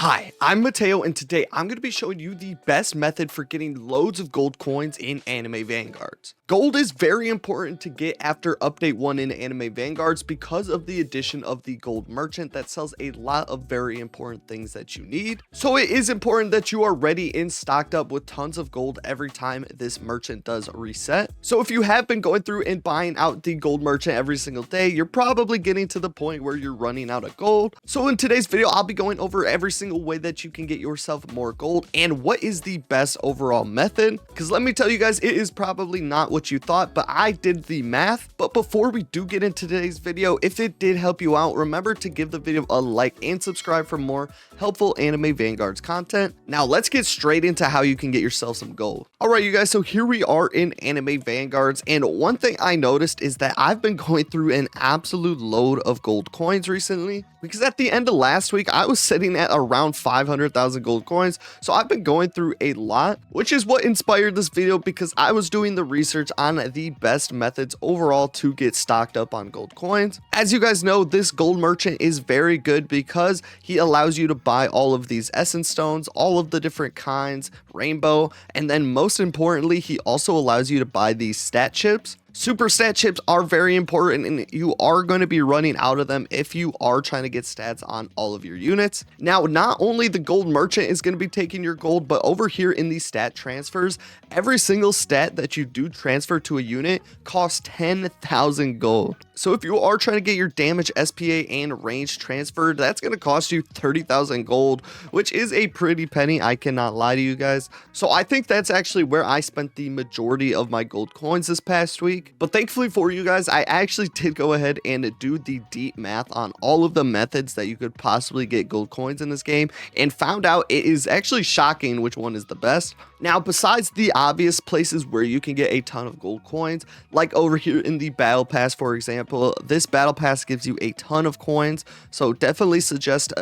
Hi, I'm Mateo, and today I'm going to be showing you the best method for getting loads of gold coins in Anime Vanguards. Gold is very important to get after Update 1 in Anime Vanguards because of the addition of the gold merchant that sells a lot of very important things that you need. So it is important that you are ready and stocked up with tons of gold every time this merchant does reset. So if you have been going through and buying out the gold merchant every single day, you're probably getting to the point where you're running out of gold. So in today's video, I'll be going over every single way that you can get yourself more gold and what is the best overall method, because let me tell you guys, it is probably not what you thought, but I did the math. But before we do get into today's video, if it did help you out, remember to give the video a like and subscribe for more helpful Anime Vanguards content. Now let's get straight into how you can get yourself some gold. All right, you guys, so here we are in Anime Vanguards, and one thing I noticed is that I've been going through an absolute load of gold coins recently, because at the end of last week I was sitting at around 500,000 gold coins. So I've been going through a lot, which is what inspired this video, because I was doing the research on the best methods overall to get stocked up on gold coins. As you guys know, this gold merchant is very good because he allows you to buy all of these essence stones, all of the different kinds, rainbow, and then most importantly, he also allows you to buy these stat chips. Super stat chips are very important, and you are going to be running out of them if you are trying to get stats on all of your units. Now, not only the gold merchant is going to be taking your gold, but over here in these stat transfers, every single stat that you do transfer to a unit costs 10,000 gold. So if you are trying to get your damage, SPA, and range transferred, that's going to cost you 30,000 gold, which is a pretty penny, I cannot lie to you guys. So I think that's actually where I spent the majority of my gold coins this past week. But thankfully for you guys, I actually did go ahead and do the deep math on all of the methods that you could possibly get gold coins in this game, and found out it is actually shocking which one is the best. Now, besides the obvious places where you can get a ton of gold coins, like over here in the battle pass, for example, this battle pass gives you a ton of coins, so definitely suggest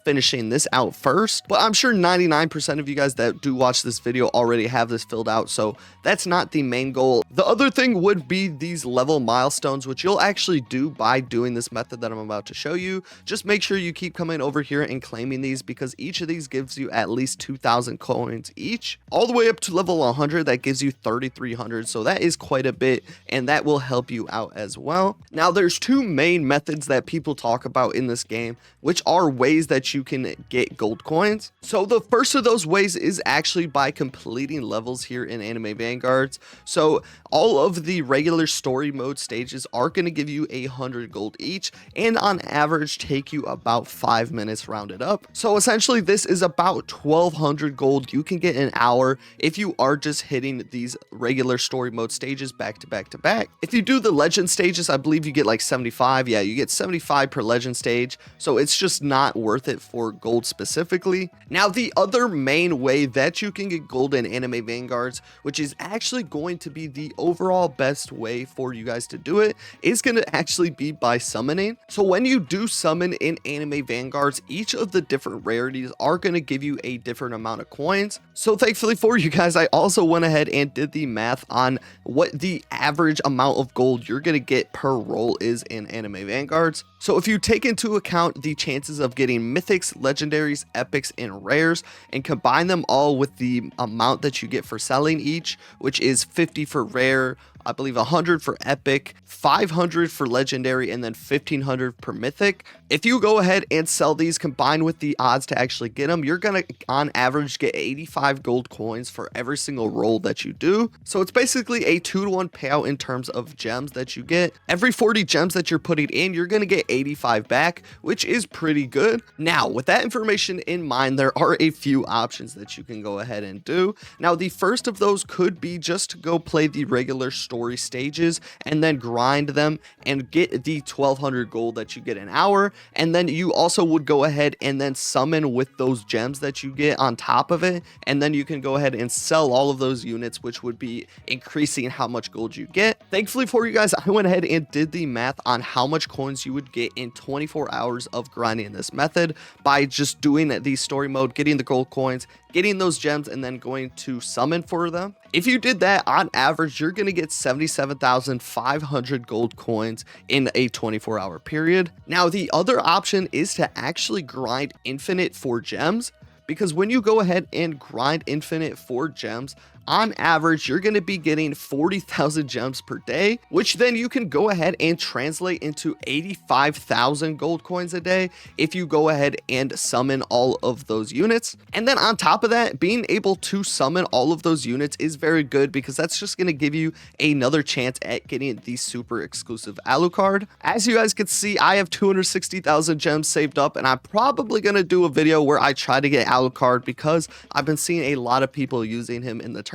finishing this out first. But I'm sure 99% of you guys that do watch this video already have this filled out, so that's not the main goal. The other thing would be these level milestones, which you'll actually do by doing this method that I'm about to show you. Just make sure you keep coming over here and claiming these, because each of these gives you at least 2,000 coins each, all the way up to level 100 that gives you 3,300. So that is quite a bit, and that will help you out as well. Now there's two main methods that people talk about in this game, which are ways that you can get gold coins. So the first of those ways is actually by completing levels here in Anime Vanguards. So all of the regular story mode stages are going to give you 100 gold each, and on average take you about 5 minutes rounded up. So essentially this is about 1,200 gold you can get an hour if you are just hitting these regular story mode stages back to back to back. If you do the legend stages, I believe you get like 75. Yeah, you get 75 per legend stage, so it's just not worth it for gold specifically. Now the other main way that you can get gold in Anime Vanguards, which is actually going to be the overall best way for you guys to do it, is going to actually be by summoning. So when you do summon in Anime Vanguards, each of the different rarities are going to give you a different amount of coins. So thankfully for you guys, I also went ahead and did the math on what the average amount of gold you're going to get per roll is in Anime Vanguards. So if you take into account the chances of getting mythics, legendaries, epics, and rares, and combine them all with the amount that you get for selling each, which is 50 for rare, I believe 100 for epic, 500 for legendary, and then 1,500 per mythic. If you go ahead and sell these combined with the odds to actually get them, you're gonna on average get 85 gold coins for every single roll that you do. So it's basically a 2-to-1 payout in terms of gems that you get. Every 40 gems that you're putting in, you're gonna get 85 back, which is pretty good. Now, with that information in mind, there are a few options that you can go ahead and do. Now, the first of those could be just to go play the regular story stages and then grind them and get the 1,200 gold that you get an hour. And then you also would go ahead and then summon with those gems that you get on top of it, and then you can go ahead and sell all of those units, which would be increasing how much gold you get. Thankfully for you guys, I went ahead and did the math on how much coins you would get in 24 hours of grinding this method by just doing the story mode, getting the gold coins, getting those gems, and then going to summon for them. If you did that, on average, you're going to get 77,500 gold coins in a 24-hour period. Now, the other option is to actually grind infinite for gems, because when you go ahead and grind infinite for gems, on average, you're going to be getting 40,000 gems per day, which then you can go ahead and translate into 85,000 gold coins a day if you go ahead and summon all of those units. And then on top of that, being able to summon all of those units is very good, because that's just going to give you another chance at getting the super exclusive Alucard. As you guys can see, I have 260,000 gems saved up, and I'm probably going to do a video where I try to get Alucard, because I've been seeing a lot of people using him in the tournaments.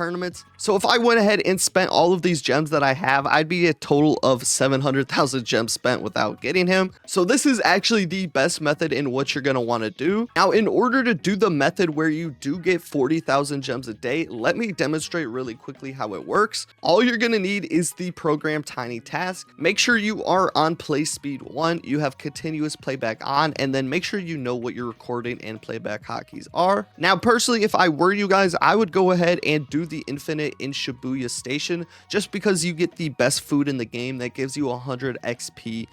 So if I went ahead and spent all of these gems that I have, I'd be a total of 700,000 gems spent without getting him. So this is actually the best method in what you're going to want to do. Now, in order to do the method where you do get 40,000 gems a day, let me demonstrate really quickly how it works. All you're going to need is the program tiny task. Make sure you are on play speed 1, you have continuous playback on, and then make sure you know what your recording and playback hotkeys are. Now, personally, if I were you guys, I would go ahead and do the infinite in Shibuya Station, just because you get the best food in the game that gives you 100 XP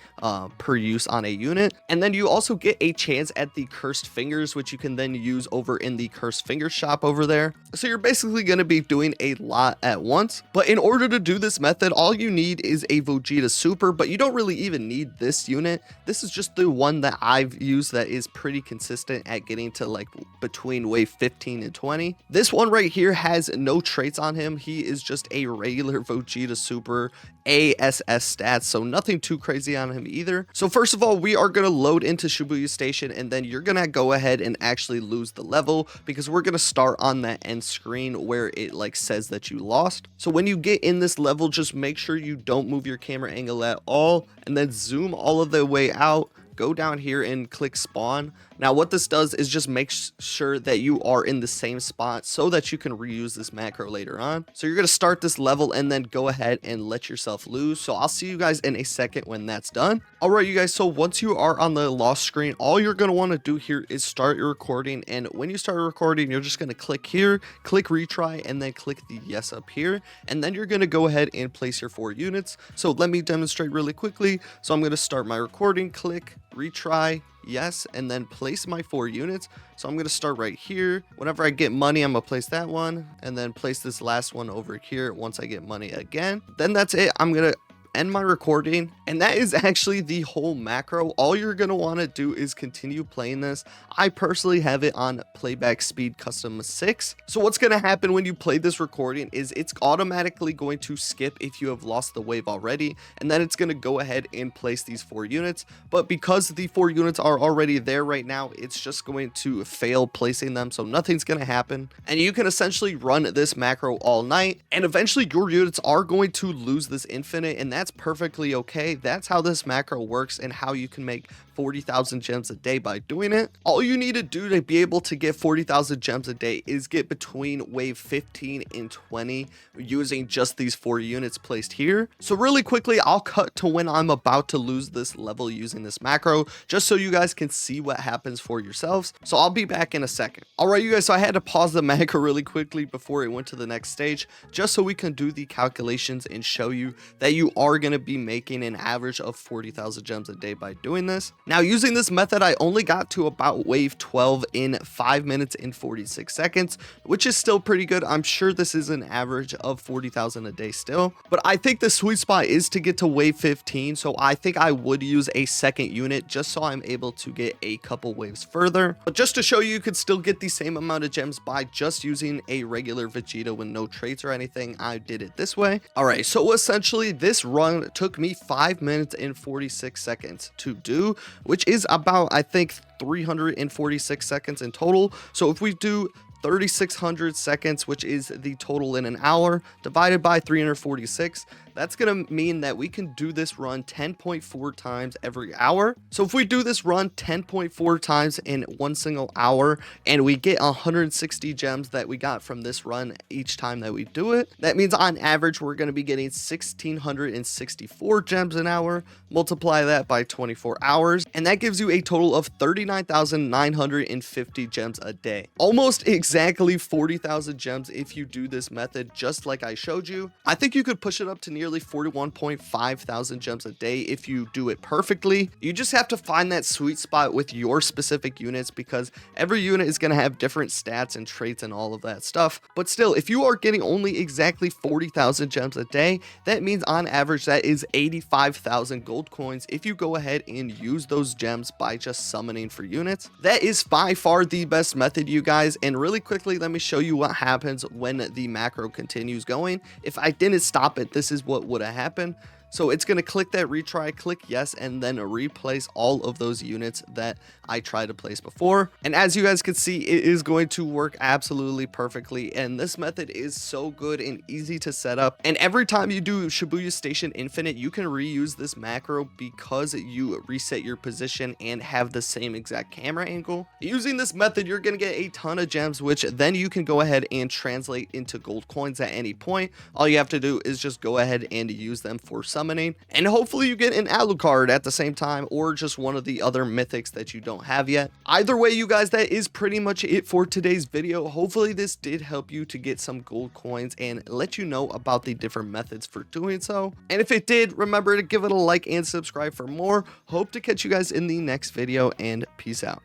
per use on a unit. And then you also get a chance at the cursed fingers, which you can then use over in the cursed finger shop over there. So you're basically going to be doing a lot at once. But in order to do this method, all you need is a Vegeta Super, but you don't really even need this unit. This is just the one that I've used that is pretty consistent at getting to like between wave 15 and 20. This one right here has no traits on him. He is just a regular Vegeta Super ASS stats, so nothing too crazy on him either. So first of all, we are going to load into Shibuya Station, and then you're going to go ahead and actually lose the level, because we're going to start on that end screen where it like says that you lost. So when you get in this level, just make sure you don't move your camera angle at all, and then zoom all of the way out. Go down here and click spawn. Now what this does is just make sure that you are in the same spot so that you can reuse this macro later on. So you're going to start this level and then go ahead and let yourself lose. So I'll see you guys in a second when that's done. All right, you guys, so once you are on the lost screen, all you're going to want to do here is start your recording. And when you start recording, you're just going to click here, click retry, and then click the yes up here. And then you're going to go ahead and place your 4 units. So let me demonstrate really quickly. So I'm going to start my recording, click retry, yes, and then place my 4 units. So I'm going to start right here. Whenever I get money, I'm going to place that one, and then place this last one over here once I get money again. Then that's it. I'm going to end my recording, and that is actually the whole macro. All you're going to want to do is continue playing this. I personally have it on playback speed custom 6. So what's going to happen when you play this recording is it's automatically going to skip if you have lost the wave already, and then it's going to go ahead and place these 4 units. But because the 4 units are already there right now, it's just going to fail placing them, so nothing's going to happen. And you can essentially run this macro all night, and eventually your units are going to lose this infinite, and that's perfectly okay. That's how this macro works and how you can make 40,000 gems a day by doing it. All you need to do to be able to get 40,000 gems a day is get between wave 15 and 20 using just these 4 units placed here. So really quickly, I'll cut to when I'm about to lose this level using this macro, just so you guys can see what happens for yourselves. So I'll be back in a second. All right, you guys, so I had to pause the macro really quickly before it went to the next stage, just so we can do the calculations and show you that you are going to be making an average of 40,000 gems a day by doing this. Now, using this method, I only got to about wave 12 in 5 minutes and 46 seconds, which is still pretty good. I'm sure this is an average of 40,000 a day still, but I think the sweet spot is to get to wave 15. So I think I would use a second unit just so I'm able to get a couple waves further. But just to show you, you could still get the same amount of gems by just using a regular Vegeta with no traits or anything. I did it this way. All right, so essentially this run took me 5 minutes and 46 seconds to do, which is about, I think, 346 seconds in total. So if we do 3,600 seconds, which is the total in an hour, divided by 346, That's going to mean that we can do this run 10.4 times every hour. So if we do this run 10.4 times in one single hour and we get 160 gems that we got from this run each time that we do it, that means on average we're going to be getting 1,664 gems an hour. Multiply that by 24 hours and that gives you a total of 39,950 gems a day. Almost exactly 40,000 gems if you do this method just like I showed you. I think you could push it up to nearly 41.5 thousand gems a day if you do it perfectly. You just have to find that sweet spot with your specific units because every unit is going to have different stats and traits and all of that stuff. But still, if you are getting only exactly 40,000 gems a day, that means on average that is 85,000 gold coins if you go ahead and use those gems by just summoning for units. That is by far the best method, you guys, and really quickly let me show you what happens when the macro continues going. If I didn't stop it, this is what would have happened. So it's going to click that retry, click yes, and then replace all of those units that I tried to place before. And as you guys can see, it is going to work absolutely perfectly. And this method is so good and easy to set up. And every time you do Shibuya Station Infinite, you can reuse this macro because you reset your position and have the same exact camera angle. Using this method, you're going to get a ton of gems, which then you can go ahead and translate into gold coins at any point. All you have to do is just go ahead and use them for summoning, and hopefully you get an Alucard at the same time or just one of the other mythics that you don't have yet. Either way, you guys, that is pretty much it for today's video. Hopefully this did help you to get some gold coins and let you know about the different methods for doing so. And if it did, remember to give it a like and subscribe for more. Hope to catch you guys in the next video, and peace out.